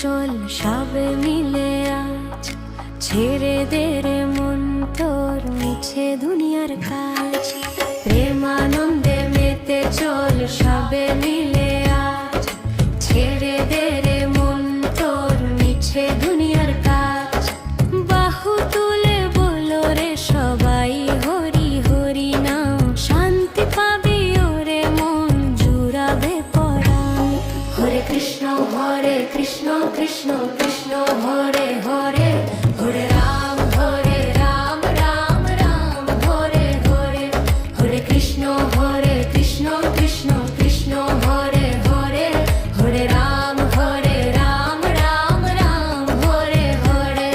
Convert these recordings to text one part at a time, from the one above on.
চল সবে মিলে আজ, ছেড়ে দে রে মন তোর মিছে দুনিয়ার কাজ। প্রেমানন্দে মেতে চল সবে মিলে আজ, ছেড়ে দে রে মন তোর মিছে দুনিয়ার কাজ। বাহু তুলে বলো রে সবাই হরি হরি নাম, শান্তি পাবি ওরে মন জুড়াবে পরাণ। হরে কৃষ্ণ কৃষ্ণ কৃষ্ণ হরে হরে, হরে রাম রাম রাম হরে হরে। হরে কৃষ্ণ কৃষ্ণ কৃষ্ণ হরে হরে, হরে রাম রাম রাম হরে হরে।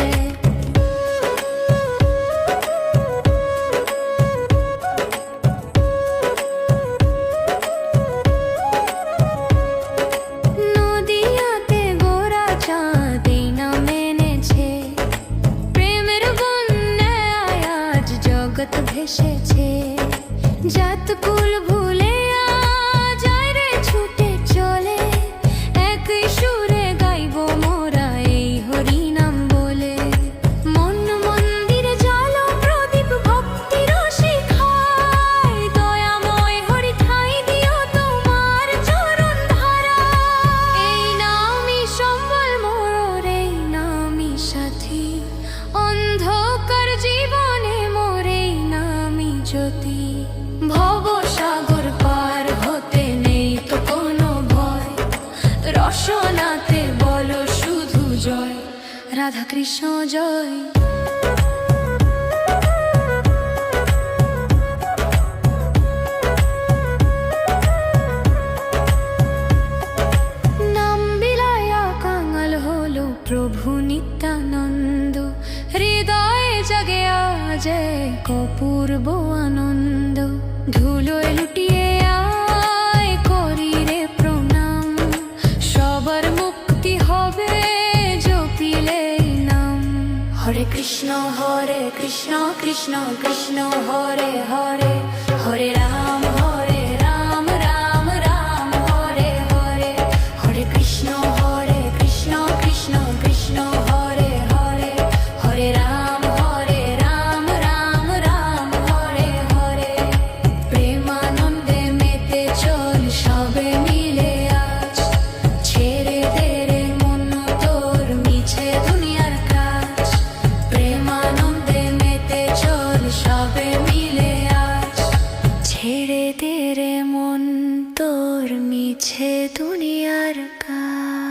নদিয়াতে গোরা চাঁদ এই নাম এনেছে, প্রেমের বন্যায় আজ জগৎ ভেসেছে। জাত কুল ভুলে আজ আয় রে ছুটে চলে, একই সুরে গাইব মোরা এই হরি নাম বলে। মন মন্দিরে জ্বালো প্রদীপ ভক্তির শিখায়, দয়াময় হরি ঠাঁই দিও তোমার চরণ ধারা। এই নামই সম্বল মোর, এই নামই সাথী, অন্ধকার জীবনে মোর এই নামই জ্যোতি। ভবসাগর পার হতে নেই তো কোনো ভয়, রসনাতে বলো শুধু জয়, রাধা কৃষ্ণ জয়। নাম বিলায়া কাঙাল হলো প্রভু নিত্যানন্দ, হৃদয়ে জাগে আজ এক অপূর্ব আনন্দ। ধুলোয় লুটিয়ে আয় করি রে প্রণাম, সবার মুক্তি হবে জপিলে নাম। হরে কৃষ্ণ কৃষ্ণ কৃষ্ণ হরে হরে, হরে রাম রাম রাম হরে হরে। হরে কৃষ্ণ কৃষ্ণ কৃষ্ণ হরে হরে, হরে রাম রাম হরে হরে। প্রেমানন্দে মেতে চল সবে মিলে আজ, ছেড়ে দে রে মন তোর মিছে দুনিয়ার কাজ। প্রেমানন্দে মেতে চল সবে মিলে আজ, ছেড়ে দে রে মন তোর মিছে দুনিয়ার কাজ।